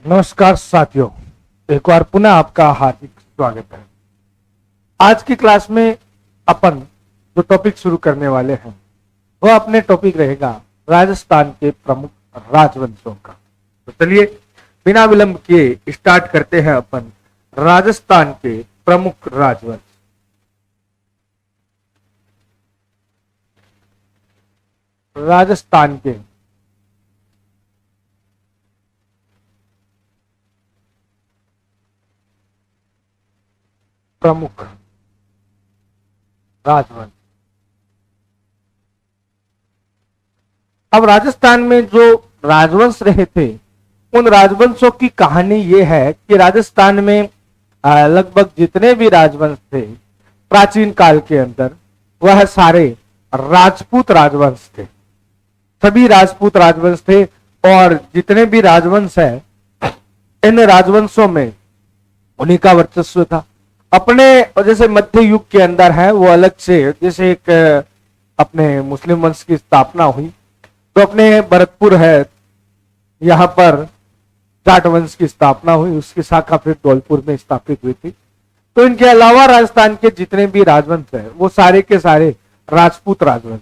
नमस्कार साथियों, एक बार पुनः आपका हार्दिक स्वागत है। आज की क्लास में अपन जो टॉपिक शुरू करने वाले हैं वह अपने टॉपिक रहेगा राजस्थान के प्रमुख राजवंशों का। तो चलिए बिना विलंब किए स्टार्ट करते हैं अपन राजस्थान के प्रमुख राजवंश। राजस्थान के प्रमुख राजवंश। अब राजस्थान में जो राजवंश रहे थे उन राजवंशों की कहानी यह है कि राजस्थान में लगभग जितने भी राजवंश थे प्राचीन काल के अंदर वह सारे राजपूत राजवंश थे। सभी राजपूत राजवंश थे और जितने भी राजवंश है इन राजवंशों में उन्हीं का वर्चस्व था। अपने जैसे मध्य युग के अंदर है वो अलग से, जैसे एक अपने मुस्लिम वंश की स्थापना हुई तो अपने भरतपुर है यहाँ पर जाट वंश की स्थापना हुई, उसकी शाखा फिर धौलपुर में स्थापित हुई थी। तो इनके अलावा राजस्थान के जितने भी राजवंश है वो सारे के सारे राजपूत राजवंश।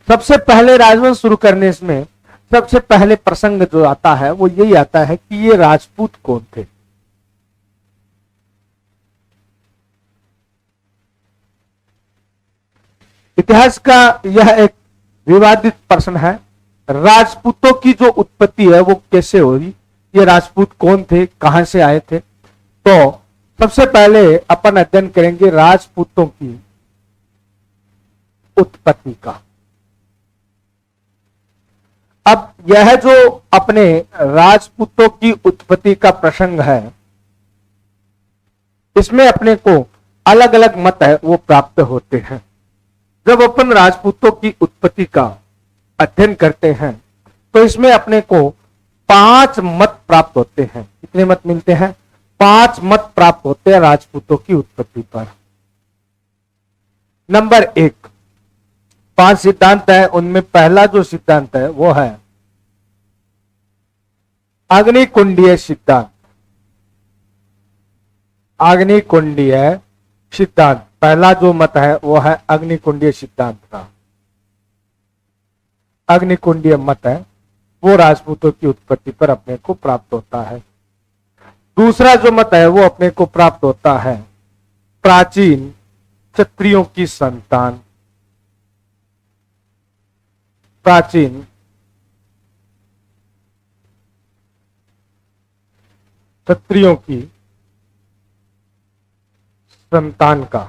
सबसे पहले राजवंश शुरू करने में सबसे पहले प्रसंग जो आता है वो यही आता है कि ये राजपूत कौन थे। इतिहास का यह एक विवादित प्रश्न है, राजपूतों की जो उत्पत्ति है वो कैसे हुई, ये राजपूत कौन थे, कहां से आए थे। तो सबसे पहले अपन अध्ययन करेंगे राजपूतों की उत्पत्ति का। अब यह जो अपने राजपूतों की उत्पत्ति का प्रसंग है इसमें अपने को अलग अलग मत है वो प्राप्त होते हैं। जब अपन राजपूतों की उत्पत्ति का अध्ययन करते हैं तो इसमें अपने को 5 मत प्राप्त होते हैं। कितने मत मिलते हैं? 5 मत प्राप्त होते हैं राजपूतों की उत्पत्ति पर। नंबर 1, 5 सिद्धांत है, उनमें पहला जो सिद्धांत है वो है अग्निकुंडीय सिद्धांत। अग्निकुंडीय सिद्धांत पहला जो मत है वो है अग्निकुंडीय सिद्धांत का। अग्निकुंडीय मत है वो राजपूतों की उत्पत्ति पर अपने को प्राप्त होता है। दूसरा जो मत है वो अपने को प्राप्त होता है प्राचीन क्षत्रियों की संतान। प्राचीन क्षत्रियों की संतान का।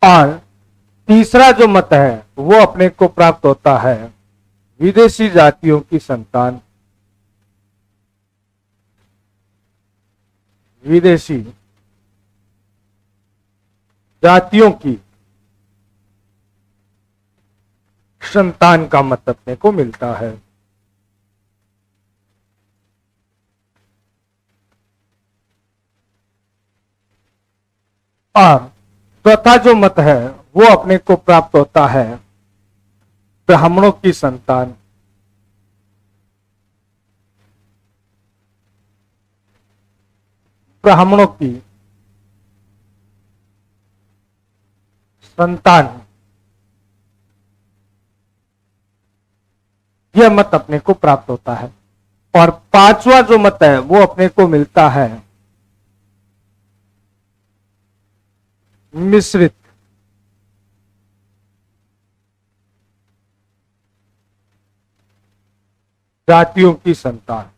और तीसरा जो मत है वो अपने को प्राप्त होता है विदेशी जातियों की संतान। विदेशी जातियों की संतान का मत अपने को मिलता है। और चौथा जो मत है वो अपने को प्राप्त होता है ब्राह्मणों की संतान। ब्राह्मणों की संतान, यह मत अपने को प्राप्त होता है। और 5वां जो मत है वो अपने को मिलता है मिश्रित जातियों की संतान।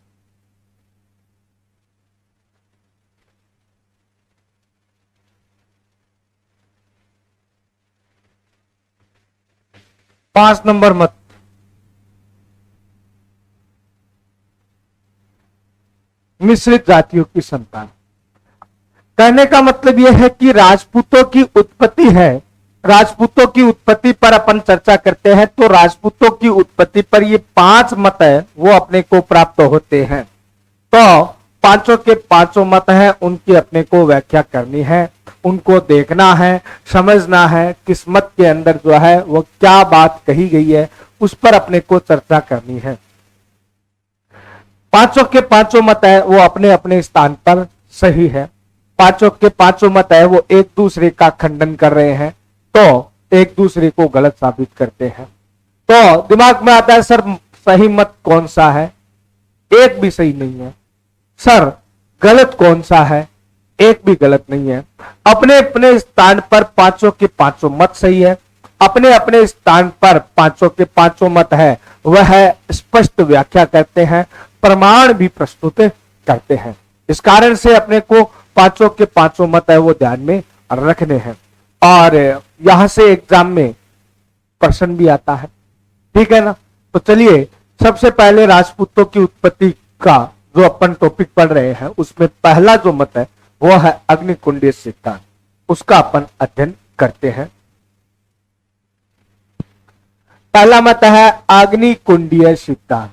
पांच नंबर मत मिश्रित जातियों की संतान। कहने का मतलब यह है कि राजपूतों की उत्पत्ति है राजपूतों की उत्पत्ति पर अपन चर्चा करते हैं, तो राजपूतों की उत्पत्ति पर ये 5 मत है वो अपने को प्राप्त होते हैं। तो पांचों के पांचों मत हैं, उनकी अपने को व्याख्या करनी है, उनको देखना है, समझना है किस मत के अंदर जो है वो क्या बात कही गई है, उस पर अपने को चर्चा करनी है। पांचों के पांचों मत है वो अपने अपने स्थान पर सही है। पांचों के पांचों मत है वो एक दूसरे का खंडन कर रहे हैं, तो एक दूसरे को गलत साबित करते हैं। तो दिमाग में आता है सर सही मत कौन सा है, एक भी सही नहीं है। सर गलत कौन सा है, एक भी गलत नहीं है। अपने अपने स्थान पर पांचों के पांचों मत सही है, अपने अपने स्थान पर पांचों के पांचों मत है वह स्पष्ट व्याख्या करते हैं, प्रमाण भी प्रस्तुत करते हैं। इस कारण से अपने को पांचों के पांचों मत है वो ध्यान में रखने हैं, और यहां से एग्जाम में प्रश्न भी आता है, ठीक है ना। तो चलिए सबसे पहले राजपूतों की उत्पत्ति का जो अपन टॉपिक पढ़ रहे हैं उसमें पहला जो मत है वो है अग्निकुंडीय सिद्धांत, उसका अपन अध्ययन करते हैं। पहला मत है अग्निकुंडीय सिद्धांत।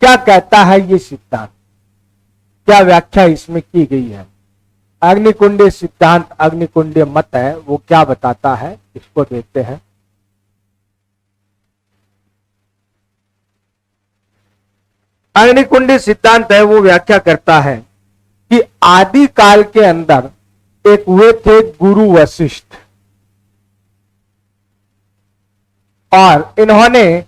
क्या कहता है ये सिद्धांत, क्या व्याख्या इसमें की गई है। अग्निकुंडीय सिद्धांत, अग्निकुंडीय मत है वो क्या बताता है, इसको देखते हैं। अग्निकुंडीय सिद्धांत है वो व्याख्या करता है कि आदि काल के अंदर एक हुए थे गुरु वशिष्ठ, और इन्होंने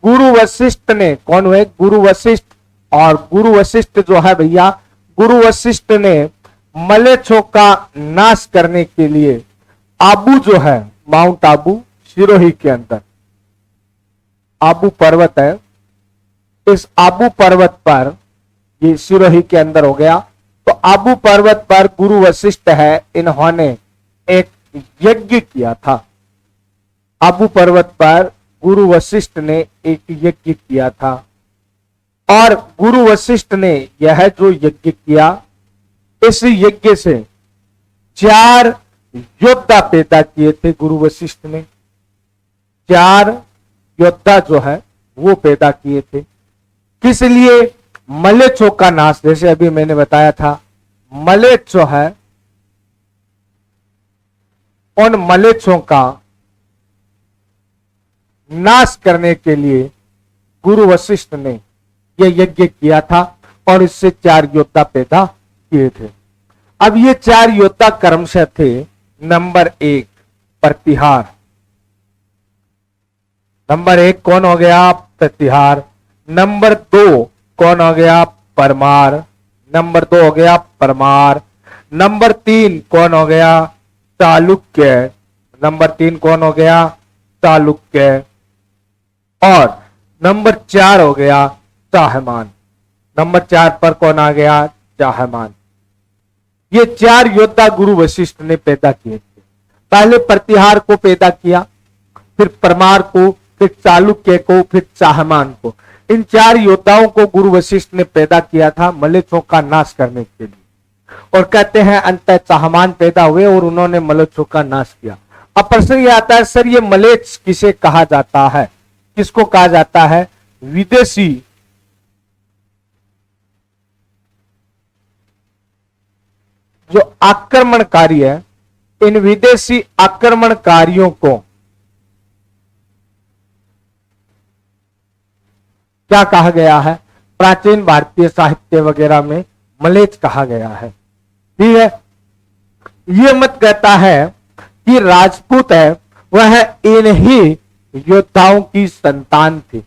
गुरु वशिष्ठ ने, कौन हुए, गुरु वशिष्ठ, और गुरु वशिष्ठ जो है भैया, गुरु वशिष्ठ ने मलेच्छों का नाश करने के लिए आबू जो है, माउंट आबू सिरोही के अंदर आबू पर्वत है, इस आबू पर्वत पर, ये सिरोही के अंदर हो गया, तो आबू पर्वत पर गुरु वशिष्ठ है, इन्होंने एक यज्ञ किया था। आबू पर्वत पर गुरु वशिष्ठ ने एक यज्ञ किया था, और गुरु वशिष्ठ ने यह जो यज्ञ किया, इस यज्ञ से 4 योद्धा पैदा किए थे गुरु वशिष्ठ ने। 4 योद्धा जो है वो पैदा किए थे, किस लिए, मलेच्छों का नाश। जैसे अभी मैंने बताया था, मलेच्छ जो है, उन मलेच्छों का नाश करने के लिए गुरु वशिष्ठ ने यह यज्ञ किया था, और इससे 4 योद्धा पैदा किए थे। अब ये 4 योद्धा क्रमशः थे, नंबर 1 प्रतिहार, नंबर 1 कौन हो गया, प्रतिहार। नंबर 2 कौन हो गया, परमार। नंबर 2 हो गया परमार। नंबर 3 कौन हो गया, चालुक्य। नंबर 3 कौन हो गया, चालुक्य। और नंबर 4 हो गया चाहमान। नंबर 4 पर कौन आ गया, चाहमान। ये 4 योद्धा गुरु वशिष्ठ ने पैदा किए थे। पहले प्रतिहार को पैदा किया, फिर परमार को, फिर चालुक्य को, फिर चाहमान को। इन 4 योद्धाओं को गुरु वशिष्ठ ने पैदा किया था मलेच्छों का नाश करने के लिए, और कहते हैं अंततः चाहमान पैदा हुए और उन्होंने मलेच्छों का नाश किया। अब प्रश्न ये आता है, सर ये मलेच्छ किसे कहा जाता है, किसको कहा जाता है, विदेशी जो आक्रमणकारी है, इन विदेशी आक्रमणकारियों को क्या कहा गया है, प्राचीन भारतीय साहित्य वगैरह में मलेच्छ कहा गया है। ठीक है, ये मत कहता है कि राजपूत है वह इन्हीं योद्धाओं की संतान थी,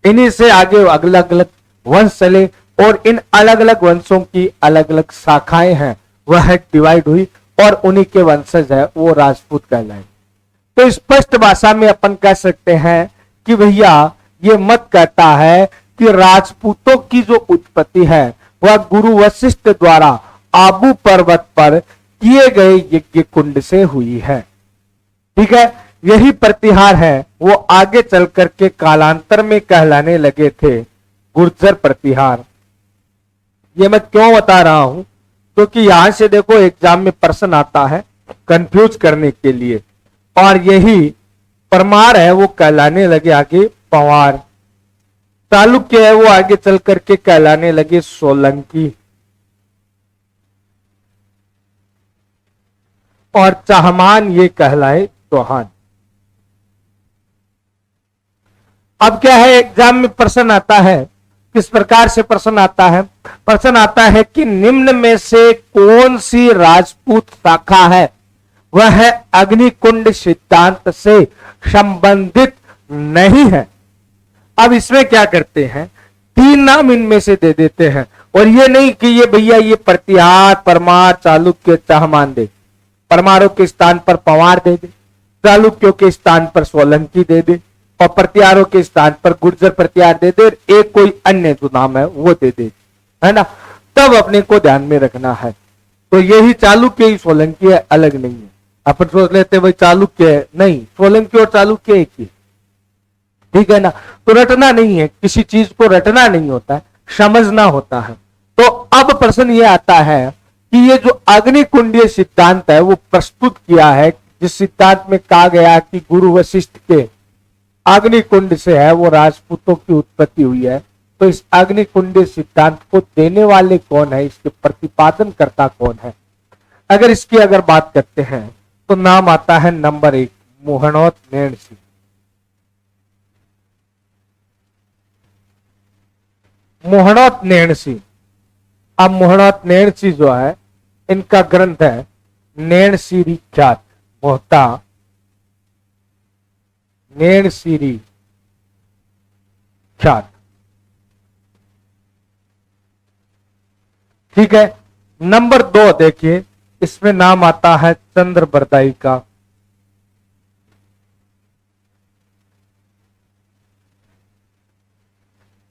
इन्हीं से आगे अलग अलग वंश चले, और इन अलग अलग वंशों की अलग अलग शाखाएं हैं वह डिवाइड हुई, और उन्हीं के वंशज है वो राजपूत कहलाए। तो स्पष्ट भाषा में अपन कह सकते हैं कि भैया ये मत कहता है कि राजपूतों की जो उत्पत्ति है वह गुरु वशिष्ठ द्वारा आबू पर्वत पर किए गए यज्ञ कुंड से हुई है। ठीक है, यही प्रतिहार है वो आगे चल करके कालांतर में कहलाने लगे थे गुर्जर प्रतिहार। ये मैं क्यों बता रहा हूं, क्योंकि यहां से देखो एग्जाम में प्रश्न आता है कंफ्यूज करने के लिए। और यही परमार है वो कहलाने लगे आगे पंवार। चालुक्य है वो आगे चल करके कहलाने लगे सोलंकी। और चाहमान ये कहलाए चौहान। अब क्या है, एग्जाम में प्रश्न आता है, किस प्रकार से प्रश्न आता है? प्रश्न आता है कि निम्न में से कौन सी राजपूत शाखा है वह है अग्निकुंड सिद्धांत से संबंधित नहीं है। अब इसमें क्या करते हैं, 3 नाम इनमें से दे देते हैं, और ये नहीं कि ये भैया ये प्रतिहार, परमार, चालुक्य, चाहमान दे। परमारों के स्थान पर पंवार दे दे, चालुक्यों के स्थान पर सोलंकी दे दे, और प्रतिहारों के स्थान पर गुर्जर प्रतिहार दे दे, एक कोई अन्य जो नाम है वो दे दे, है ना। तब अपने को ध्यान में रखना है। तो यही चालुक्य ही सोलंकी है, अलग नहीं है। अपन सोच लेते भाई चालुक्य है, नहीं, सोलंकी और चालुक्य एक ही, ठीक है ना। तो रटना नहीं है, किसी चीज को रटना नहीं होता है, समझना होता है। तो अब प्रश्न ये आता है कि ये जो अग्निकुंडीय सिद्धांत है वो प्रस्तुत किया है, जिस सिद्धांत में कहा गया कि गुरु वशिष्ठ के अग्निकुंड से है वो राजपूतों की उत्पत्ति हुई है। तो इस अग्निकुंडीय सिद्धांत को देने वाले कौन है, इसके प्रतिपादन करता कौन है? अगर इसकी अगर बात करते हैं तो नाम आता है नंबर 1 मोहनोत नैणसी। मोहनोत नैणसी। अब मोहनोत नैणसी जो है इनका ग्रंथ है नैणसीरी ख्यात, मोहता नैणसीरी ख्यात, ठीक है। नंबर 2 देखिए, इसमें नाम आता है चंद्र बरदाई का।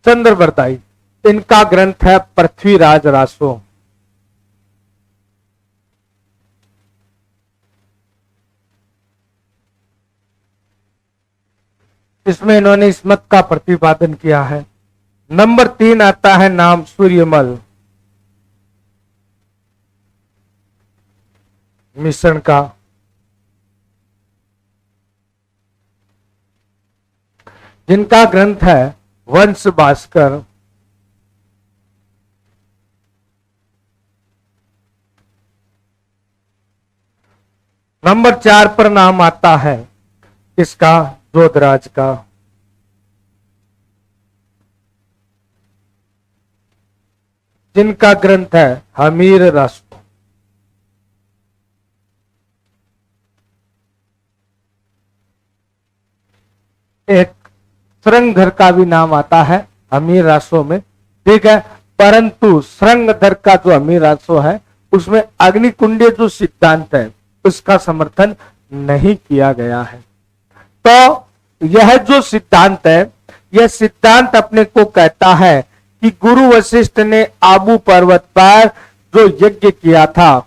चंद्र बरदाई, इनका ग्रंथ है पृथ्वीराज रासो। इसमें इन्होंने इस मत का प्रतिपादन किया है। नंबर 3 आता है नाम सूर्यमल मिश्रण का। जिनका ग्रंथ है वंश भास्कर। नंबर 4 पर नाम आता है इसका जोधराज का। जिनका ग्रंथ है हमीर राष्ट्र। एक श्रृंगधर का भी नाम आता है हमीर रासो में, ठीक है। परंतु श्रृंगधर का जो हमीर रासो है उसमें अग्निकुंडीय जो सिद्धांत है उसका समर्थन नहीं किया गया है। तो यह जो सिद्धांत है, यह सिद्धांत अपने को कहता है कि गुरु वशिष्ठ ने आबू पर्वत पर जो यज्ञ किया था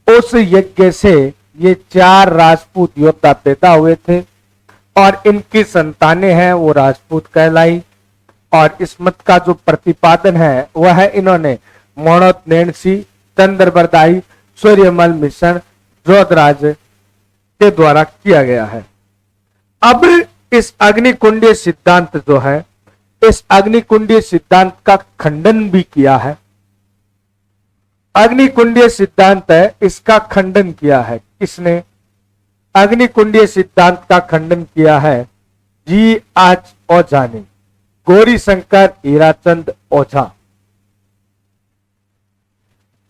उस यज्ञ से ये 4 राजपूत योद्धा पैदा हुए थे और इनकी संतानें हैं वो राजपूत कहलाई। और इस मत का जो प्रतिपादन है वह है इन्होंने मोहनोत नैणसी, चंद्र बरदाई, सूर्यमल मिश्रण, जोधराज के द्वारा किया गया है। अब इस अग्निकुंडीय सिद्धांत जो है, इस अग्निकुंडीय सिद्धांत का खंडन भी किया है। अग्निकुंडीय सिद्धांत है इसका खंडन किया है किसने? अग्निकुंडीय सिद्धांत का खंडन किया है जी.एच. ओझा ने, गौरी शंकर हीराचंद ओझा।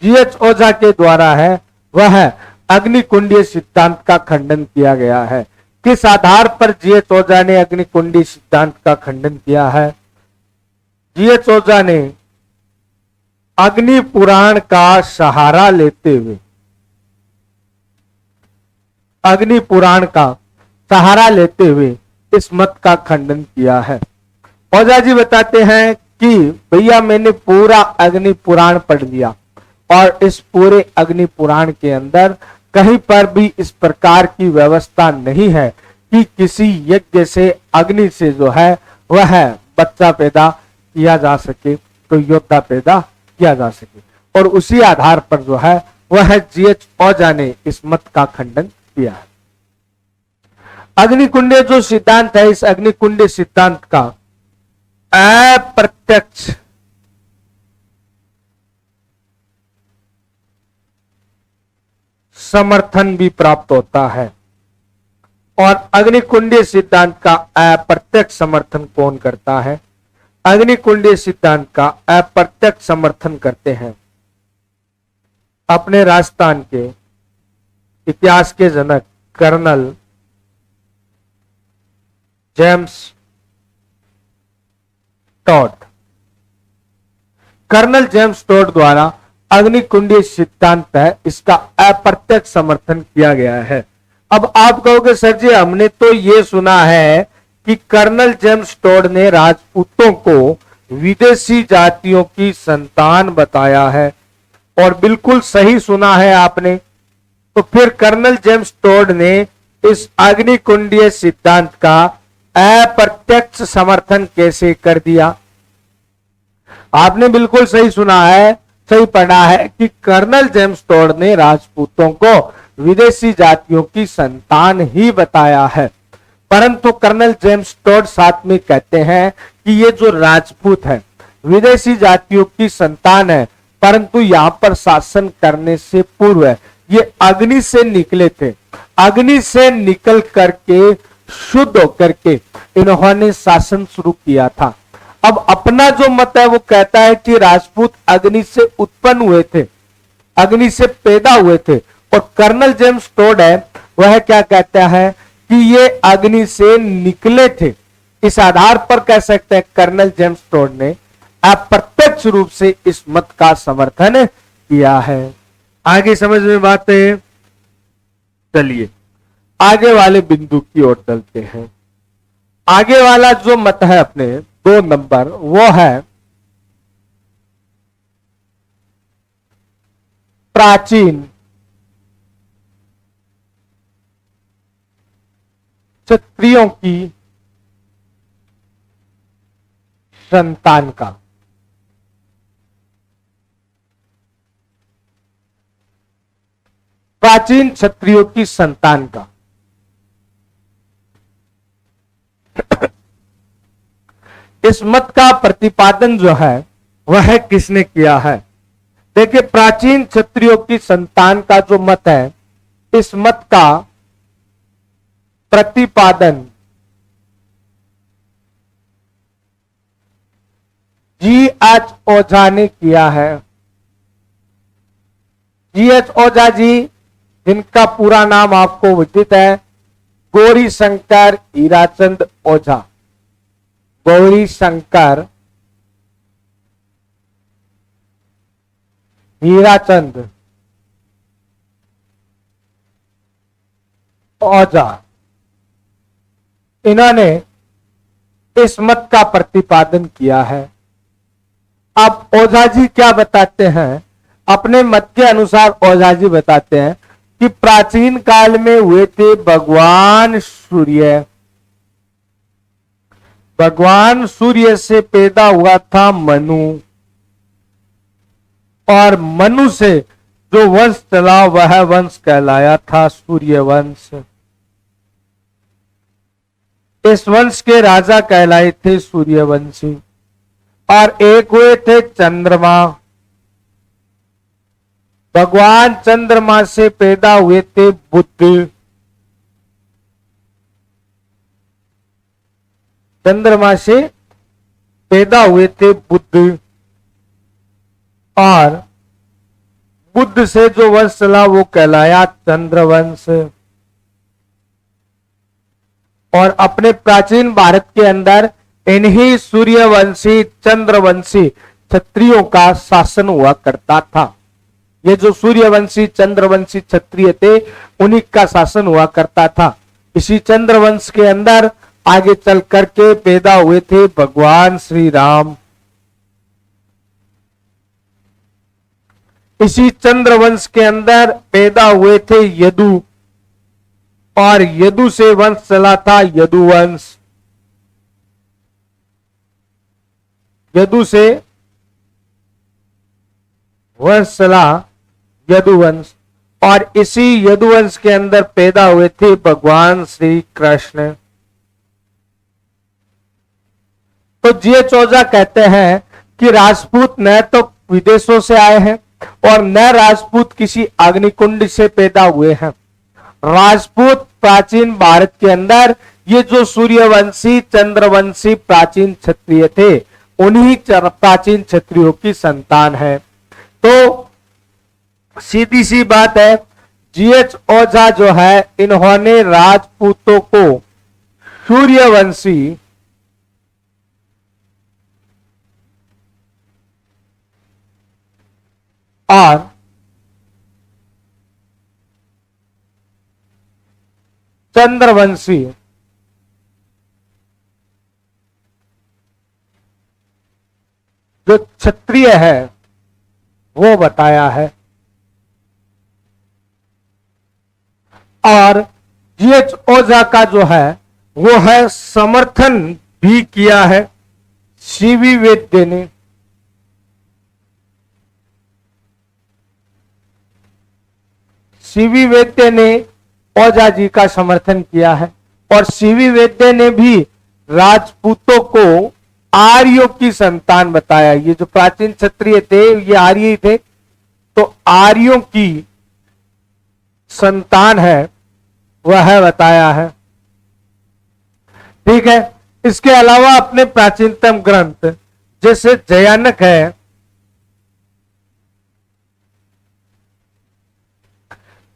जी.एच. ओझा के द्वारा है वह अग्निकुंडीय सिद्धांत का खंडन किया गया है। किस आधार पर जी.एच. ओझा ने अग्निकुंडीय सिद्धांत का खंडन किया है? जी.एच. ओझा ने अग्नि पुराण का सहारा लेते हुए, अग्नि पुराण का सहारा लेते हुए इस मत का खंडन किया है। ओझा जी बताते हैं कि भैया मैंने पूरा अग्नि पुराण पढ़ लिया और इस पूरे अग्नि पुराण के अंदर कहीं पर भी इस प्रकार की व्यवस्था नहीं है कि किसी यज्ञ से अग्नि से जो है वह बच्चा पैदा किया जा सके, तो योद्धा पैदा किया जा सके। और उसी आधार पर जो है वह GH ओझा ने इस मत का खंडन किया है। अग्निकुंडे जो सिद्धांत है, इस अग्निकुंडे सिद्धांत का अप्रत्यक्ष समर्थन भी प्राप्त होता है। और अग्निकुंडीय सिद्धांत का अप्रत्यक्ष समर्थन कौन करता है? अग्निकुंडीय सिद्धांत का अप्रत्यक्ष समर्थन करते हैं अपने राजस्थान के इतिहास के जनक colonel James Tod. Colonel James Tod द्वारा अग्निकुंडीय सिद्धांत है, इसका अप्रत्यक्ष समर्थन किया गया है। अब आप कहोगे सर जी हमने तो ये सुना है कि कर्नल जेम्स टॉड ने राजपूतों को विदेशी जातियों की संतान बताया है, और बिल्कुल सही सुना है आपने। तो फिर कर्नल जेम्स टॉड ने इस अग्निकुंडीय सिद्धांत का अप्रत्यक्ष समर्थन कैसे कर दिया? आपने बिल्कुल सही सुना है, सही पढ़ा है कि कर्नल जेम्स टॉड ने राजपूतों को विदेशी जातियों की संतान ही बताया है। परंतु कर्नल जेम्स टॉड साथ में कहते हैं कि ये जो राजपूत है विदेशी जातियों की संतान है, परंतु यहां पर शासन करने से पूर्व ये अग्नि से निकले थे। अग्नि से निकल करके शुद्ध होकर के इन्होंने शासन शुरू किया था। अब अपना जो मत है वो कहता है कि राजपूत अग्नि से उत्पन्न हुए थे, अग्नि से पैदा हुए थे, और कर्नल जेम्स टॉड है वह क्या कहता है कि ये अग्नि से निकले थे। इस आधार पर कह सकते हैं कर्नल जेम्स टॉड ने अप्रत्यक्ष रूप से इस मत का समर्थन किया है। आगे समझ में बात है? चलिए आगे वाले बिंदु की ओर चलते हैं। आगे वाला जो मत है अपने 2 नंबर, वो है प्राचीन क्षत्रियों की संतान का। प्राचीन क्षत्रियों की संतान का इस मत का प्रतिपादन जो है वह किसने किया है? देखिए, प्राचीन क्षत्रियों की संतान का जो मत है, इस मत का प्रतिपादन GH ओझा ने किया है। GH ओझा जी, जिनका पूरा नाम आपको विदित है, गौरी शंकर हीराचंद ओझा। गौरी शंकर हीराचंद ओझा, इन्होंने इस मत का प्रतिपादन किया है। अब ओझा जी क्या बताते हैं? अपने मत के अनुसार ओझा जी बताते हैं कि प्राचीन काल में हुए थे भगवान सूर्य। भगवान सूर्य से पैदा हुआ था मनु, और मनु से जो वंश चला वह वंश कहलाया था सूर्य वंश। इस वंश के राजा कहलाए थे सूर्यवंशी। और एक हुए थे चंद्रमा। भगवान चंद्रमा से पैदा हुए थे बुद्ध। चंद्रमा से पैदा हुए थे बुद्ध, और बुद्ध से जो वंश चला वो कहलाया चंद्रवंश। और अपने प्राचीन भारत के अंदर इन्हीं सूर्यवंशी चंद्रवंशी क्षत्रियों का शासन हुआ करता था। ये जो सूर्यवंशी चंद्रवंशी क्षत्रिय थे उन्हीं का शासन हुआ करता था। इसी चंद्रवंश के अंदर आगे चल करके पैदा हुए थे भगवान श्री राम। इसी चंद्रवंश के अंदर पैदा हुए थे यदु, और यदु से वंश चला था यदुवंश। यदु से वंश चला यदुवंश, और इसी यदुवंश के अंदर पैदा हुए थे भगवान श्री कृष्ण। तो जीएच ओझा कहते हैं कि राजपूत न तो विदेशों से आए हैं और न राजपूत किसी अग्निकुंड से पैदा हुए हैं। राजपूत प्राचीन भारत के अंदर ये जो सूर्यवंशी चंद्रवंशी प्राचीन क्षत्रिय थे, उन्हीं प्राचीन क्षत्रियों की संतान है। तो सीधी सी बात है, जीएच ओझा जो है, इन्होंने राजपूतों को सूर्यवंशी और चंद्रवंशी जो क्षत्रिय है वो बताया है। और जीएच ओझा का जो है वो है समर्थन भी किया है सीवी वैद्य ने। सीवी वैद्य ने ओझा जी का समर्थन किया है और सीवी वैद्य ने भी राजपूतों को आर्यों की संतान बताया। ये जो प्राचीन क्षत्रिय थे ये आर्य ही थे, तो आर्यों की संतान है वह बताया है। ठीक है। इसके अलावा अपने प्राचीनतम ग्रंथ जैसे जयानक है,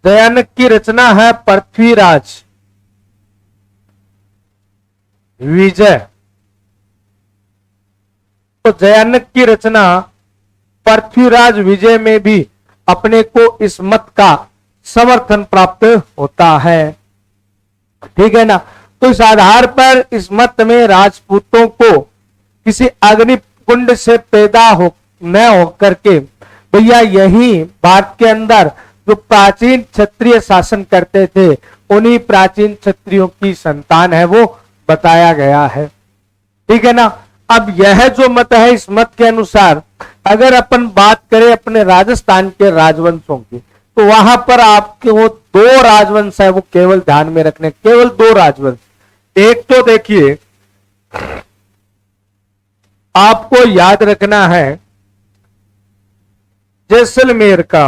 जयानक की रचना है पृथ्वीराज विजय। तो जयानक की रचना पृथ्वीराज विजय में भी अपने को इस मत का समर्थन प्राप्त होता है। ठीक है ना। तो इस आधार पर इस मत में राजपूतों को किसी अग्नि कुंड से पैदा हो न होकर के भैया यही भारत के अंदर जो प्राचीन क्षत्रिय शासन करते थे उन्हीं प्राचीन क्षत्रियों की संतान है वो बताया गया है। ठीक है ना। अब यह जो मत है, इस मत के अनुसार अगर अपन बात करें अपने राजस्थान के राजवंशों की, तो वहां पर आपके वो दो राजवंश है वो केवल ध्यान में रखने, केवल दो राजवंश। एक तो देखिए आपको याद रखना है जैसलमेर का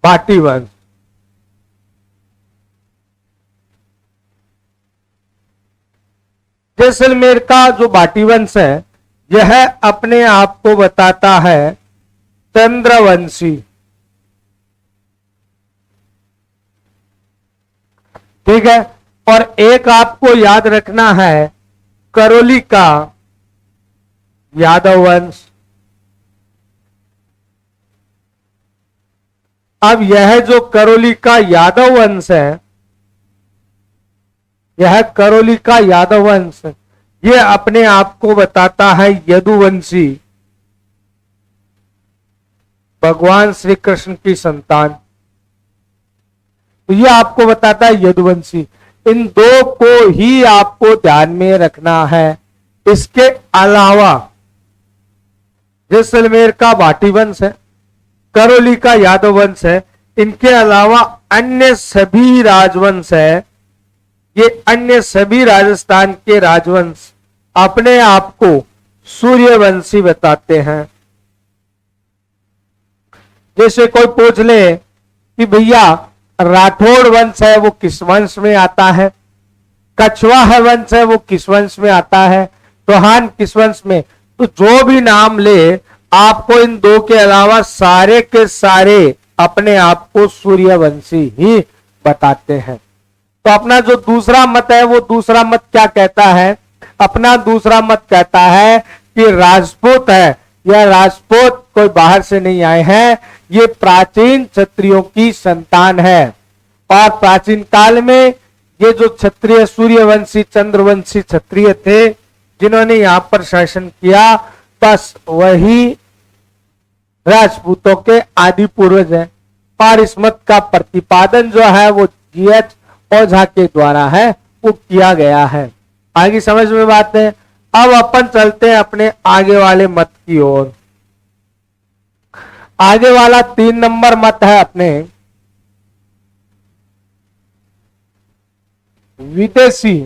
भाटी वंश। जैसलमेर का जो भाटी वंश है यह अपने आप को बताता है चंद्रवंशी। ठीक है। और एक आपको याद रखना है करौली का यादव वंश। अब यह जो करौली का यादव वंश है, यह करौली का यादव वंश ये अपने आप को बताता है यदुवंशी, भगवान श्री कृष्ण की संतान। तो ये आपको बताता है यदुवंशी। इन दो को ही आपको ध्यान में रखना है। इसके अलावा जैसलमेर का भाटी वंश है, करौली का यादव वंश है, इनके अलावा अन्य सभी राजवंश है, ये अन्य सभी राजस्थान के राजवंश अपने आप को सूर्यवंशी बताते हैं। जैसे कोई पूछ ले कि भैया राठौड़ वंश है वो किस वंश में आता है, कछवाहा वंश है वो किस वंश में आता है, चौहान किस वंश में, तो जो भी नाम ले आपको इन दो के अलावा सारे के सारे अपने आप को सूर्यवंशी ही बताते हैं। तो अपना जो दूसरा मत है वो दूसरा मत क्या कहता है, अपना दूसरा मत कहता है कि राजपूत है, यह राजपूत कोई बाहर से नहीं आए हैं, ये प्राचीन क्षत्रियों की संतान है। और प्राचीन काल में ये जो क्षत्रिय सूर्यवंशी चंद्रवंशी क्षत्रिय थे जिन्होंने यहां पर शासन किया, बस वही राजपूतों के आदि पूर्वज हैं। और इस मत का प्रतिपादन जो है वो जीएच ओझा के द्वारा है वो किया गया है। आगे समझ में बात है। अब अपन चलते हैं अपने आगे वाले मत की ओर। आगे वाला 3 नंबर मत है अपने विदेशी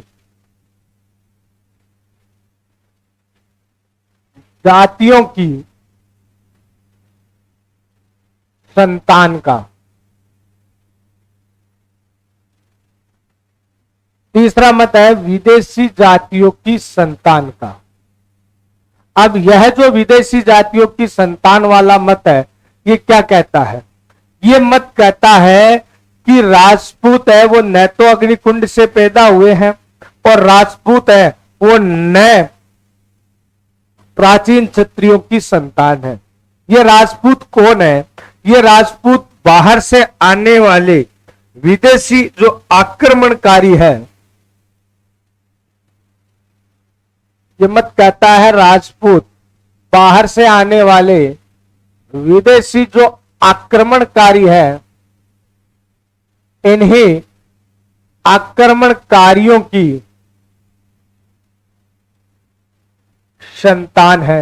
जातियों की संतान का। तीसरा मत है विदेशी जातियों की संतान का। अब यह जो विदेशी जातियों की संतान वाला मत है, ये क्या कहता है? ये मत कहता है कि राजपूत है वो न तो अग्निकुंड से पैदा हुए हैं और राजपूत है वो न प्राचीन क्षत्रियों की संतान है। ये राजपूत कौन है? ये राजपूत बाहर से आने वाले विदेशी जो आक्रमणकारी है। ये मत कहता है राजपूत बाहर से आने वाले विदेशी जो आक्रमणकारी है, इन्हीं आक्रमणकारियों की संतान है।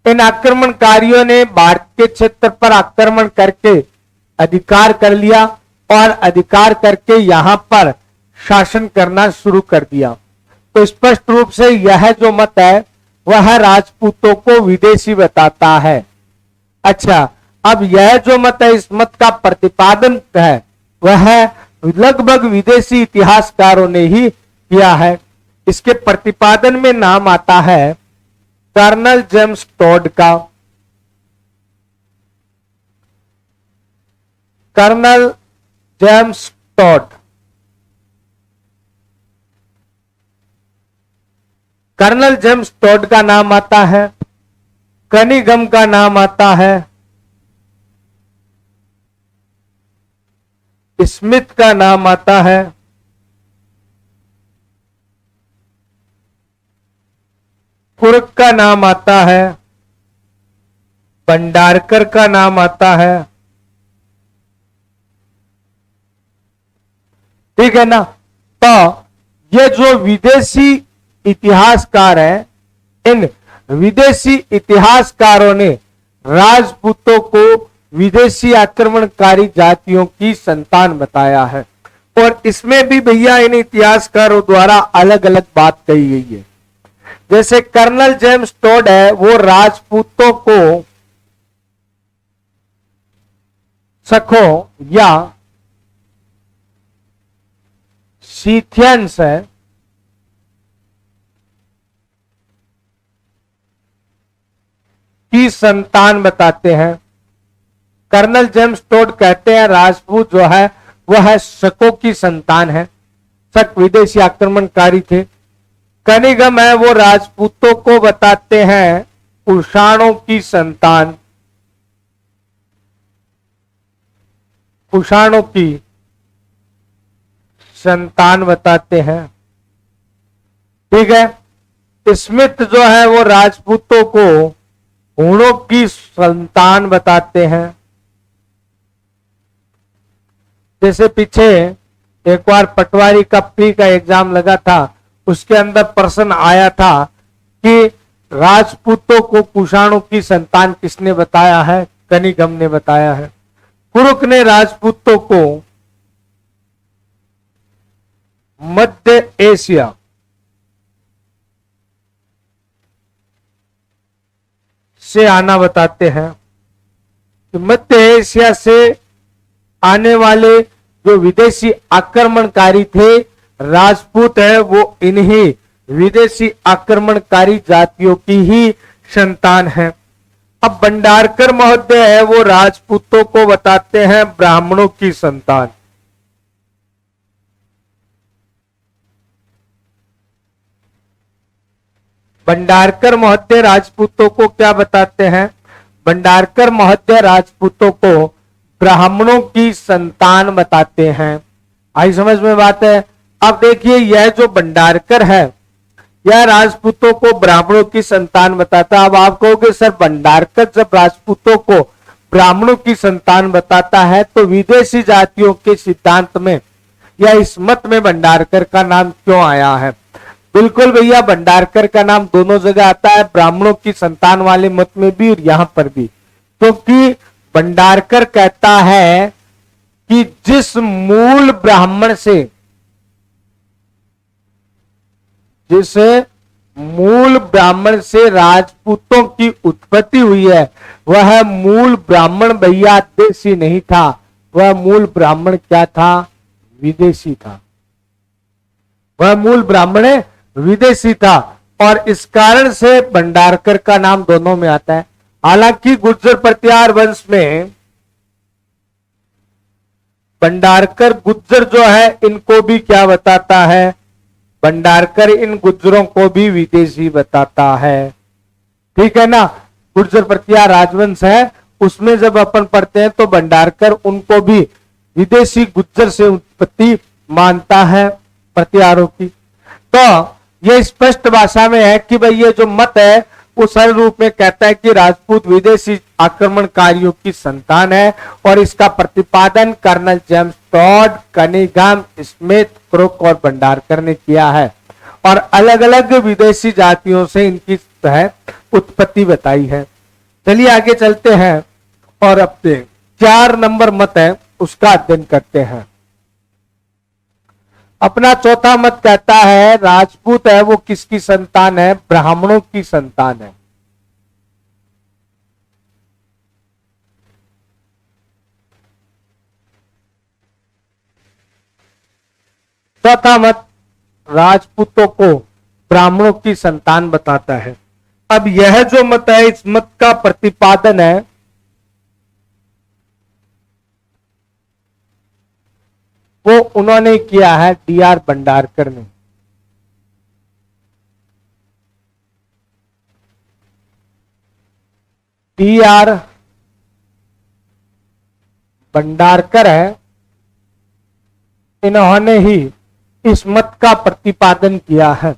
इन आक्रमणकारियों ने भारत के क्षेत्र पर आक्रमण करके अधिकार कर लिया और अधिकार करके यहां पर शासन करना शुरू कर दिया। तो स्पष्ट रूप से यह जो मत है वह राजपूतों को विदेशी बताता है। अच्छा, अब यह जो मत है, इस मत का प्रतिपादन है वह लगभग विदेशी इतिहासकारों ने ही किया है। इसके प्रतिपादन में नाम आता है कर्नल जेम्स टॉड का। Colonel James Tod, colonel James Tod का नाम आता है, कनिगम का नाम आता है, स्मिथ का नाम आता है, कुर्क का नाम आता है, भंडारकर का नाम आता है। ठीक है ना? तो ये जो विदेशी इतिहासकार हैं, इन विदेशी इतिहासकारों ने राजपूतों को विदेशी आक्रमणकारी जातियों की संतान बताया है। और इसमें भी भैया इन इतिहासकारों द्वारा अलग अलग बात कही गई है। जैसे कर्नल जेम्स टॉड है वो राजपूतों को सखों या सीथियंस है की संतान बताते हैं। कर्नल जेम्स टॉड कहते हैं राजपूत जो है वह शकों की संतान है। शक विदेशी आक्रमणकारी थे। कनिगम है वो राजपूतों को बताते हैं कुषाणों की संतान, कुषाणों की संतान बताते हैं। ठीक है। स्मिथ जो है वो राजपूतों को हूणों की संतान बताते हैं। जैसे पीछे एक बार पटवारी का प्री का एग्जाम लगा था, उसके अंदर प्रश्न आया था कि राजपूतों को कुषाणों की संतान किसने बताया है? कनिगम ने बताया है। कुरुक ने राजपूतों को मध्य एशिया से आना बताते हैं। तो मध्य एशिया से आने वाले जो विदेशी आक्रमणकारी थे राजपूत है वो इन्हीं विदेशी आक्रमणकारी जातियों की ही संतान है। अब भंडारकर महोदय है वो राजपूतों को बताते हैं ब्राह्मणों की संतान। भंडारकर महोदय राजपूतों को क्या बताते हैं? भंडारकर महोदय राजपूतों को ब्राह्मणों की संतान बताते हैं। आई समझ में बात है? अब देखिए यह जो भंडारकर है यह राजपूतों को ब्राह्मणों की संतान बताता है। अब आप कहोगे सर भंडारकर जब राजपूतों को ब्राह्मणों की संतान बताता है तो विदेशी जातियों के सिद्धांत में या इस मत में भंडारकर का नाम क्यों आया है? बिल्कुल भैया, भंडारकर का नाम दोनों जगह आता है, ब्राह्मणों की संतान वाले मत में भी और यहां पर भी, क्योंकि भंडारकर कहता है कि जिस मूल ब्राह्मण से राजपूतों की उत्पत्ति हुई है, वह मूल ब्राह्मण भैया देसी नहीं था, वह मूल ब्राह्मण क्या था? विदेशी था। वह मूल ब्राह्मण विदेशी था और इस कारण से भंडारकर का नाम दोनों में आता है। हालांकि गुर्जर प्रतिहार वंश में भंडारकर गुर्जर जो है इनको भी क्या बताता है? भंडारकर इन गुर्जरों को भी विदेशी बताता है। ठीक है ना? गुर्जर प्रतिहार राजवंश है, उसमें जब अपन पढ़ते हैं तो भंडारकर उनको भी विदेशी गुर्जर से उत्पत्ति मानता है प्रतिहारों की। तो यह स्पष्ट भाषा में है कि भाई ये जो मत है वो सरल रूप में कहता है कि राजपूत विदेशी आक्रमणकारियों की संतान है और इसका प्रतिपादन Colonel James Tod, Cunningham, Smith, Crooke और भंडारकर ने किया है और अलग अलग विदेशी जातियों से इनकी उत्पत्ति बताई है। चलिए आगे चलते हैं और अपने 4 नंबर मत है उसका अध्ययन करते हैं। अपना चौथा मत कहता है राजपूत है वो किसकी संतान है? ब्राह्मणों की संतान है। चौथा मत राजपूतों को ब्राह्मणों की संतान बताता है। अब यह जो मत है इस मत का प्रतिपादन है वो उन्होंने किया है डी.आर. भंडारकर ने। डी.आर. भंडारकर है, इन्होंने ही इस मत का प्रतिपादन किया है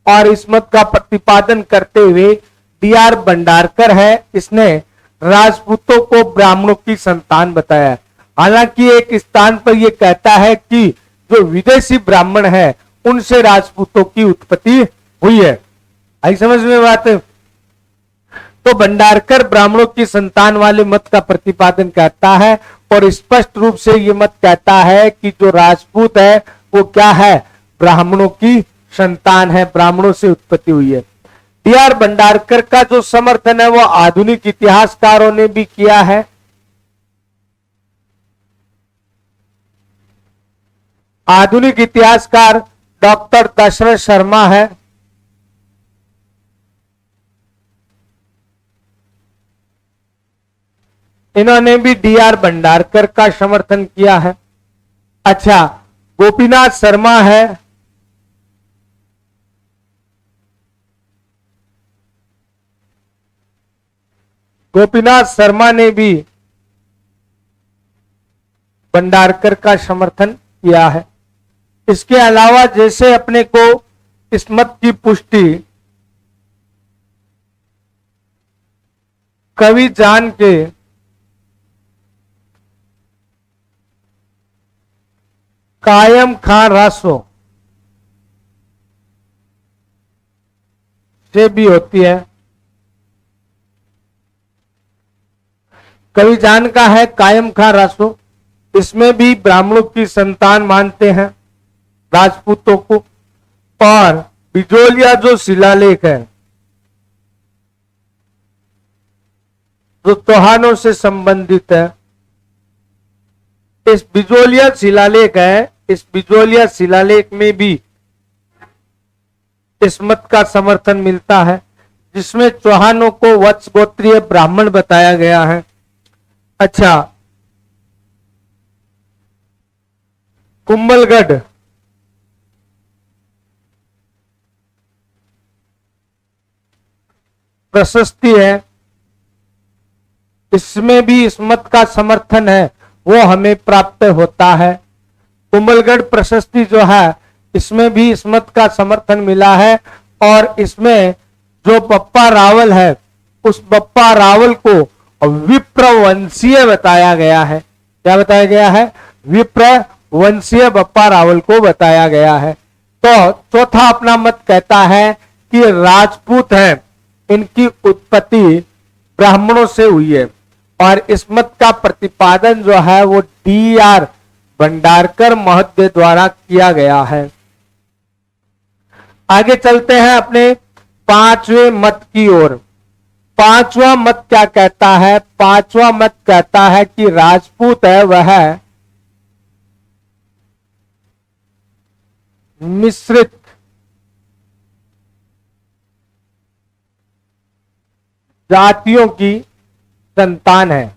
और इस मत का प्रतिपादन करते हुए डी.आर. भंडारकर है, इसने राजपूतों को ब्राह्मणों की संतान बताया। हालांकि एक स्थान पर यह कहता है कि जो विदेशी ब्राह्मण है उनसे राजपूतों की उत्पत्ति हुई है। आई समझ में बात? तो भंडारकर ब्राह्मणों की संतान वाले मत का प्रतिपादन करता है और स्पष्ट रूप से यह मत कहता है कि जो राजपूत है वो क्या है? ब्राह्मणों की संतान है, ब्राह्मणों से उत्पत्ति हुई है। डी.आर. भंडारकर का जो समर्थन है वो आधुनिक इतिहासकारों ने भी किया है। आधुनिक इतिहासकार डॉक्टर दशरथ शर्मा है, इन्होंने भी डी.आर. भंडारकर का समर्थन किया है। अच्छा, गोपीनाथ शर्मा है, गोपीनाथ शर्मा ने भी भंडारकर का समर्थन किया है। इसके अलावा जैसे अपने को इस मत की पुष्टि कवि जान के कायम खां रासो से भी होती है। कवि जान का है कायम खां रासो, इसमें भी ब्राह्मणों की संतान मानते हैं राजपूतों को। और बिजोलिया जो शिलालेख है जो चौहानों से संबंधित है, इस बिजोलिया शिलालेख है, इस बिजोलिया शिलालेख में भी इस मत का समर्थन मिलता है जिसमें चौहानों को वत्स गोत्रीय ब्राह्मण बताया गया है। अच्छा, कुंभलगढ़ प्रशस्ति है, इसमें भी इस मत का समर्थन है वो हमें प्राप्त होता है। कुंभलगढ़ प्रशस्ति जो है इसमें भी इस मत का समर्थन मिला है और इसमें जो बप्पा रावल है उस बप्पा रावल को विप्रवंशीय बताया गया है। क्या बताया गया है? विप्रवंशीय बप्पा रावल को बताया गया है। तो चौथा अपना मत कहता है कि राजपूत हैं, इनकी उत्पत्ति ब्राह्मणों से हुई है, और इस मत का प्रतिपादन जो है वो D.R. भंडारकर महोदय द्वारा किया गया है। आगे चलते हैं अपने पांचवें मत की ओर। पांचवा मत क्या कहता है? पांचवा मत कहता है कि राजपूत है वह मिश्रित जातियों की संतान है।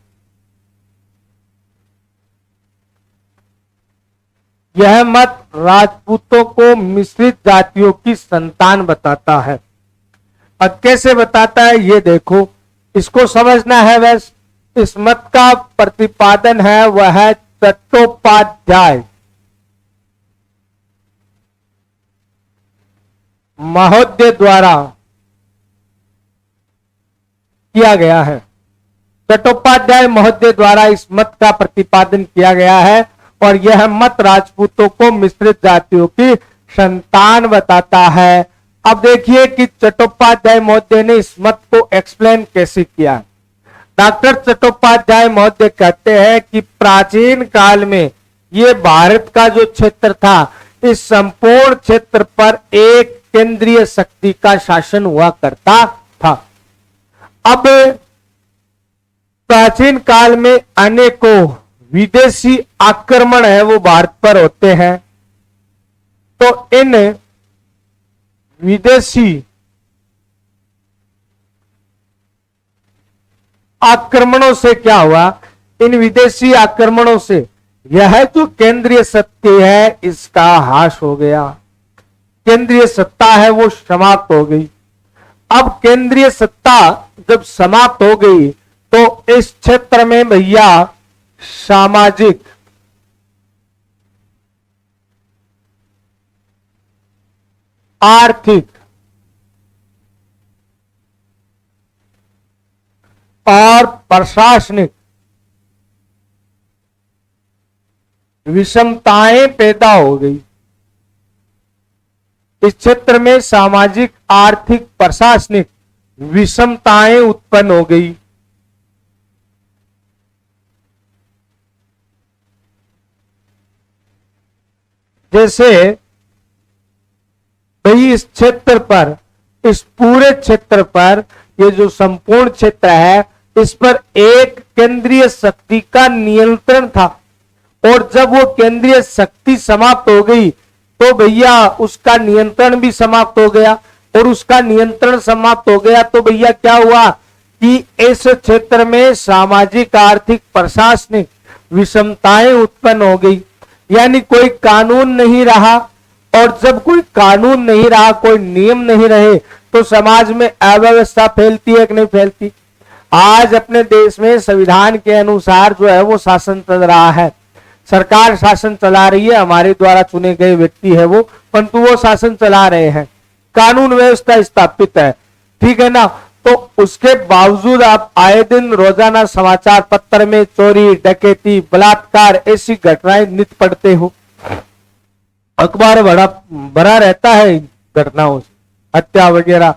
यह मत राजपूतों को मिश्रित जातियों की संतान बताता है। अब कैसे बताता है ये देखो, इसको समझना है। वैस इस मत का प्रतिपादन है वह चट्टोपाध्याय महोदय द्वारा किया गया है। चट्टोपाध्याय महोदय द्वारा इस मत का प्रतिपादन किया गया है, और यह मत राजपूतों को मिश्रित जातियों की संतान बताता है। अब देखिए कि चट्टोपाध्याय महोदय ने इस मत को एक्सप्लेन कैसे किया। डॉक्टर चट्टोपाध्याय महोदय कहते हैं कि प्राचीन काल में ये भारत का जो क्षेत्र था, इस संपूर्ण क्षेत्र पर एक केंद्रीय शक्ति का शासन हुआ करता था। अब प्राचीन काल में अनेकों विदेशी आक्रमण है वो भारत पर होते हैं, तो इन विदेशी आक्रमणों से क्या हुआ? इन विदेशी आक्रमणों से यह जो केंद्रीय सत्ता है इसका ह्रास हो गया, केंद्रीय सत्ता है वो समाप्त हो गई। अब केंद्रीय सत्ता जब समाप्त हो गई तो इस क्षेत्र में भैया सामाजिक आर्थिक और प्रशासनिक विषमताएं पैदा हो गई। इस क्षेत्र में सामाजिक आर्थिक प्रशासनिक विषमताएं उत्पन्न हो गई। जैसे भाई इस क्षेत्र पर, इस पूरे क्षेत्र पर, ये जो संपूर्ण क्षेत्र है इस पर एक केंद्रीय शक्ति का नियंत्रण था, और जब वो केंद्रीय शक्ति समाप्त हो गई तो भैया उसका नियंत्रण भी समाप्त हो गया, और उसका नियंत्रण समाप्त हो गया तो भैया क्या हुआ कि इस क्षेत्र में सामाजिक आर्थिक प्रशासनिक विषमताएं उत्पन्न हो गई। यानी कोई कानून नहीं रहा, और जब कोई कानून नहीं रहा, कोई नियम नहीं रहे, तो समाज में अव्यवस्था फैलती है कि नहीं फैलती? आज अपने देश में संविधान के अनुसार जो है वो शासन चल रहा है, सरकार शासन चला रही है, हमारे द्वारा चुने गए व्यक्ति है वो, परंतु वो शासन चला रहे हैं, कानून व्यवस्था स्थापित है, ठीक है ना। तो उसके बावजूद आप आए दिन रोजाना समाचार पत्र में चोरी डकैती बलात्कार ऐसी घटनाएं नित पढ़ते हो, अखबार भरा रहता है घटनाओं से, हत्या वगैरह।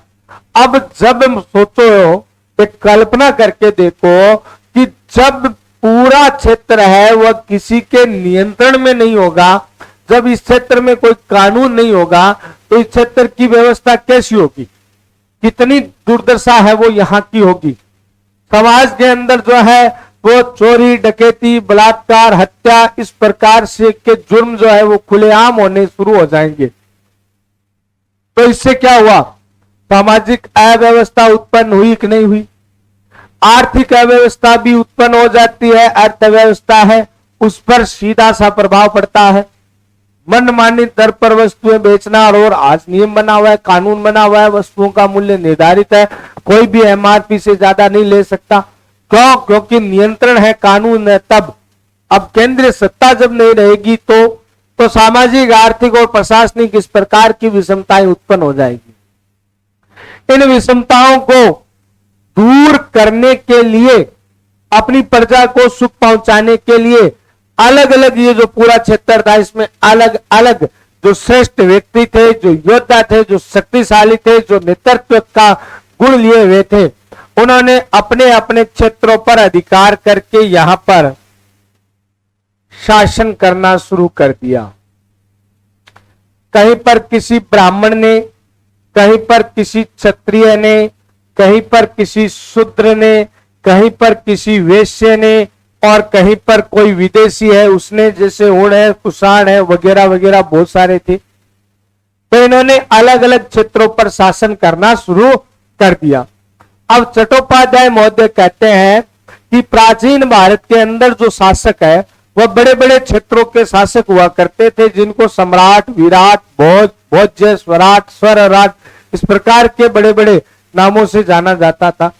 अब जब सोचो, एक कल्पना करके देखो कि जब पूरा क्षेत्र है वह किसी के नियंत्रण में नहीं होगा, जब इस क्षेत्र में कोई कानून नहीं होगा, तो इस क्षेत्र की व्यवस्था कैसी होगी? कितनी दुर्दशा है वो यहाँ की होगी। समाज के अंदर जो है वो चोरी डकैती बलात्कार हत्या इस प्रकार से के जुर्म जो है वो खुलेआम होने शुरू हो जाएंगे। तो इससे क्या हुआ? सामाजिक अव्यवस्था उत्पन्न हुई कि नहीं हुई? आर्थिक अव्यवस्था भी उत्पन्न हो जाती है। अर्थव्यवस्था है उस पर सीधा सा प्रभाव पड़ता है। मनमानी दर पर वस्तुएं बेचना, और आज नियम बना हुआ है, कानून बना हुआ है, वस्तुओं का मूल्य निर्धारित है, कोई भी एमआरपी से ज्यादा नहीं ले सकता। क्यों? क्योंकि नियंत्रण है, कानून है। तब अब केंद्रीय सत्ता जब नहीं रहेगी तो सामाजिक आर्थिक और प्रशासनिक इस प्रकार की विषमताएं उत्पन्न हो जाएगी। इन विषमताओं को दूर करने के लिए, अपनी प्रजा को सुख पहुंचाने के लिए अलग अलग ये जो पूरा क्षेत्र था इसमें अलग अलग जो श्रेष्ठ व्यक्ति थे, जो योद्धा थे, जो शक्तिशाली थे, जो नेतृत्व का गुण लिए हुए थे, उन्होंने अपने अपने क्षेत्रों पर अधिकार करके यहां पर शासन करना शुरू कर दिया। कहीं पर किसी ब्राह्मण ने, कहीं पर किसी क्षत्रिय ने, कहीं पर किसी शूद्र ने, कहीं पर किसी वैश्य ने, और कहीं पर कोई विदेशी है उसने, जैसे ऊण है, कुषाण है, वगैरह वगैरह बहुत सारे थे। तो इन्होंने अलग अलग क्षेत्रों पर शासन करना शुरू कर दिया। अब चट्टोपाध्याय महोदय कहते हैं कि प्राचीन भारत के अंदर जो शासक है वह बड़े बड़े क्षेत्रों के शासक हुआ करते थे, जिनको सम्राट, विराट, भोज, भोज्य, स्वराट, स्वरराट, इस प्रकार के बड़े बड़े नामों से जाना जाता था।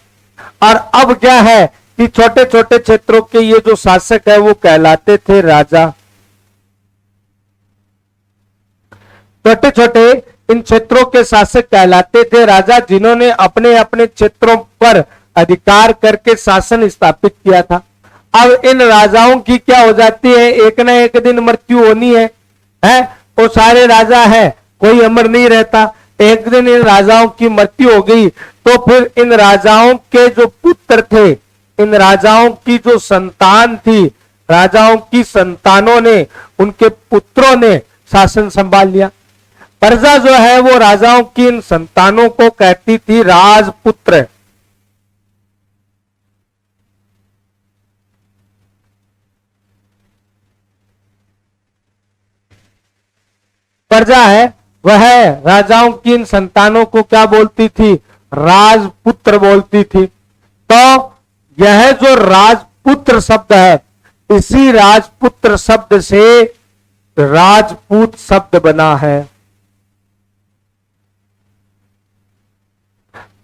और अब क्या है कि छोटे छोटे क्षेत्रों के ये जो शासक है वो कहलाते थे राजा। छोटे छोटे इन क्षेत्रों के शासक कहलाते थे राजा, जिन्होंने अपने अपने क्षेत्रों पर अधिकार करके शासन स्थापित किया था। अब इन राजाओं की क्या हो जाती है, एक ना एक दिन मृत्यु होनी है, वो सारे राजा है, कोई अमर नहीं रहता। एक दिन इन राजाओं की मृत्यु हो गई तो फिर इन राजाओं के जो पुत्र थे, इन राजाओं की जो संतान थी, राजाओं की संतानों ने, उनके पुत्रों ने शासन संभाल लिया। प्रजा जो है वो राजाओं की इन संतानों को कहती थी राजपुत्र। प्रजा है वह राजाओं की इन संतानों को क्या बोलती थी, राजपुत्र बोलती थी। तो यह जो राजपुत्र शब्द है, इसी राजपुत्र शब्द से राजपूत शब्द बना है।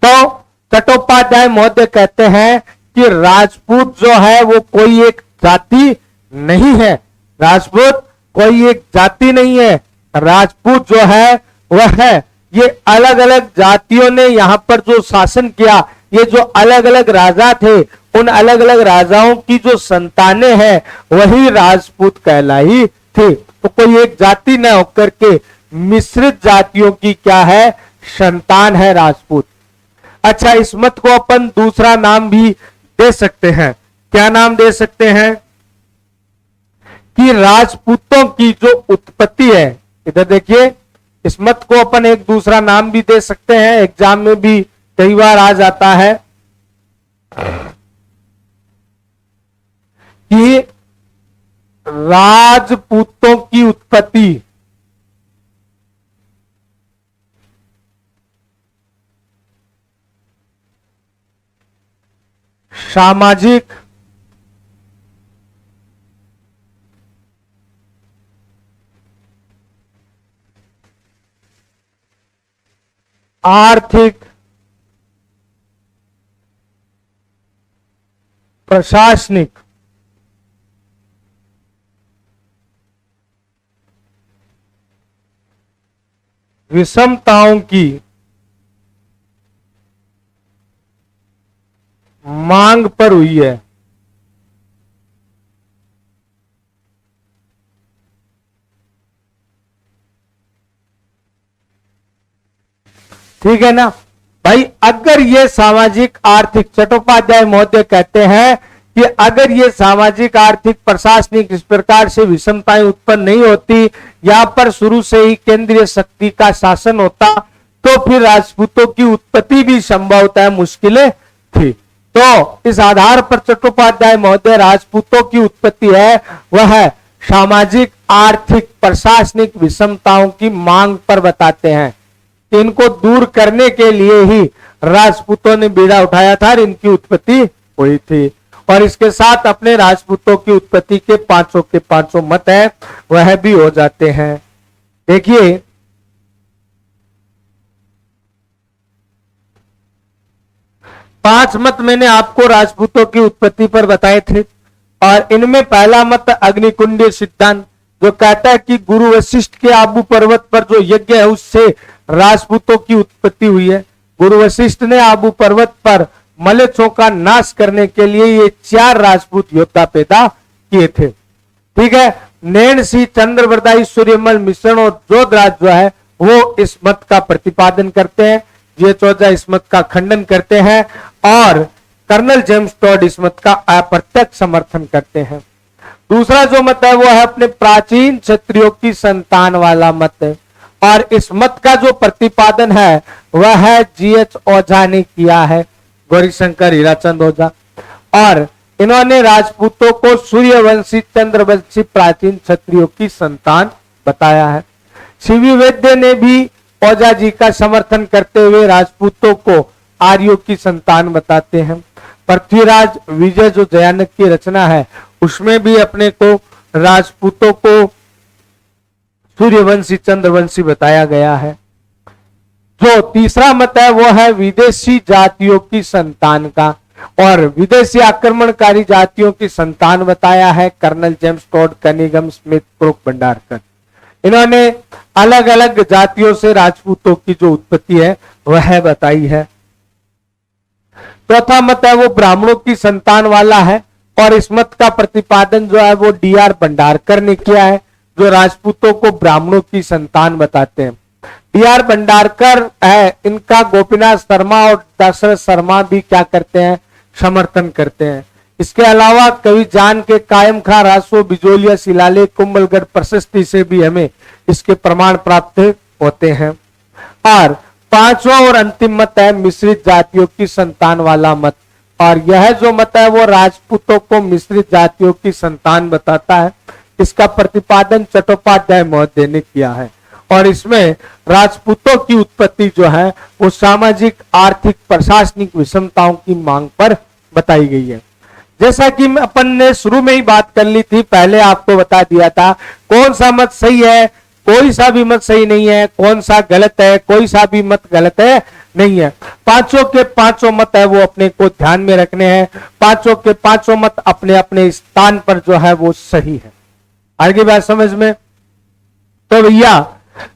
तो चट्टोपाध्याय महोदय कहते हैं कि राजपूत जो है वो कोई एक जाति नहीं है, राजपूत कोई एक जाति नहीं है। राजपूत जो है वह है, ये अलग अलग जातियों ने यहाँ पर जो शासन किया, ये जो अलग अलग राजा थे, उन अलग अलग राजाओं की जो संतानें हैं वही राजपूत कहलाई थी। तो कोई एक जाति न होकर के मिश्रित जातियों की क्या है, संतान है राजपूत। अच्छा, इस मत को अपन दूसरा नाम भी दे सकते हैं। क्या नाम दे सकते हैं कि राजपूतों की जो उत्पत्ति है, इधर देखिए, इस मत को अपन एक दूसरा नाम भी दे सकते हैं, एग्जाम में भी कई बार आ जाता है कि राजपूतों की उत्पत्ति सामाजिक, आर्थिक, प्रशासनिक, विषमताओं की मांग पर हुई है। ठीक है ना भाई। अगर ये सामाजिक आर्थिक, चट्टोपाध्याय महोदय कहते हैं कि अगर ये सामाजिक आर्थिक प्रशासनिक इस प्रकार से विषमताएं उत्पन्न नहीं होती, यहां पर शुरू से ही केंद्रीय शक्ति का शासन होता, तो फिर राजपूतों की उत्पत्ति भी संभवतः मुश्किलें थी। तो इस आधार पर चट्टोपाध्याय महोदय राजपूतों की उत्पत्ति है वह सामाजिक आर्थिक प्रशासनिक विषमताओं की मांग पर बताते हैं। इनको दूर करने के लिए ही राजपूतों ने बीड़ा उठाया था और इनकी उत्पत्ति हुई थी। और इसके साथ अपने राजपूतों की उत्पत्ति के पांचों मत है वह भी हो जाते हैं। देखिए, पांच मत मैंने आपको राजपूतों की उत्पत्ति पर बताए थे, और इनमें पहला मत अग्निकुंड सिद्धांत, जो कहता है कि गुरु वशिष्ठ के आबू पर्वत पर जो यज्ञ है उससे राजपूतों की उत्पत्ति हुई है। गुरु वशिष्ठ ने आबू पर्वत पर मलेच्छों का नाश करने के लिए ये 4 राजपूत योद्धा पैदा किए थे। ठीक है, नैणसी, चंद्रवरदाई, सूर्यमल, मिश्रण और जोधराज जो है वो इस मत का प्रतिपादन करते हैं। G.H. ओझा इस मत का खंडन करते हैं और कर्नल जेम्स टॉड इस मत का अप्रत्यक्ष समर्थन करते हैं। दूसरा जो मत है वो है अपने प्राचीन क्षत्रियों की संतान वाला मत है और इस मत का जो प्रतिपादन है वह है G.H. ओझा ने किया है, गौरीशंकर हीराचंद ओझा। और इन्होंने राजपूतों को सूर्यवंशी, चंद्रवंशी प्राचीन क्षत्रियों की संतान बताया है। सीवी वैद्य ने भी ओझा जी का समर्थन करते हुए राजपूतों को आर्यों की संतान बताते हैं। पृथ्वीराज विजय जो जयानक की रचना है उसमें भी अपने को राजपूतों को सूर्यवंशी, चंद्रवंशी बताया गया है। जो तीसरा मत है वो है विदेशी जातियों की संतान का और विदेशी आक्रमणकारी जातियों की संतान बताया है Colonel James Tod, Cunningham, Smith, Crooke, Bhandarkar. इन्होंने अलग अलग जातियों से राजपूतों की जो उत्पत्ति है वह बताई है। चौथा मत है वो ब्राह्मणों की संतान वाला है और इस मत का प्रतिपादन जो है वो D.R. भंडारकर ने किया है, जो राजपूतों को ब्राह्मणों की संतान बताते हैं। D.R. भंडारकर है, इनका गोपीनाथ शर्मा और दशरथ शर्मा भी क्या करते हैं, समर्थन करते हैं। इसके अलावा कवि जान के कायम खां, रासो, बिजोलिया, शिलालेख, कुंभलगढ़ प्रशस्ति से भी हमें इसके प्रमाण प्राप्त होते हैं। और पांचवा और अंतिम मत है मिश्रित जातियों की संतान वाला मत और यह जो मत है वो राजपूतों को मिश्रित जातियों की संतान बताता है। इसका प्रतिपादन चट्टोपाध्याय महोदय ने किया है और इसमें राजपूतों की उत्पत्ति जो है वो सामाजिक, आर्थिक, प्रशासनिक विषमताओं की मांग पर बताई गई है। जैसा कि अपन ने शुरू में ही बात कर ली थी, पहले आपको बता दिया था कौन सा मत सही है, कोई सा भी मत सही नहीं है, कौन सा गलत है, कोई सा भी मत गलत है नहीं है। पांचों के पांचों मत है वो अपने को ध्यान में रखने हैं। पांचों के पांचों मत अपने अपने स्थान पर जो है वो सही है। आगे बात समझ में? तो भैया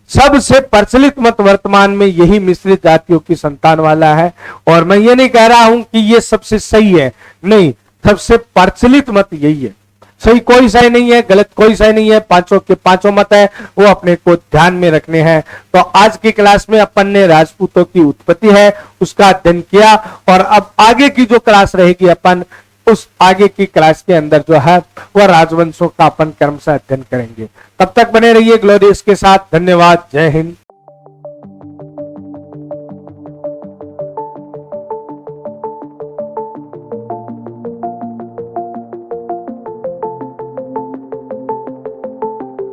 सबसे प्रचलित मत वर्तमान में यही मिश्रित जातियों की संतान वाला है और मैं ये नहीं कह रहा हूं कि ये सबसे सही है, नहीं, सबसे प्रचलित मत यही है। सही कोई सही नहीं है, गलत कोई सही नहीं है, पांचों के पांचों मत है वो अपने को ध्यान में रखने हैं। तो आज की क्लास में अपन ने राजपूतों की उत्पत्ति है उसका अध्ययन किया और अब आगे की जो क्लास रहेगी अपन उस आगे की क्लास के अंदर जो है वह राजवंशों का अपन क्रम से अध्ययन करेंगे। तब तक बने रहिए ग्लोरियस के साथ। धन्यवाद। जय हिंद।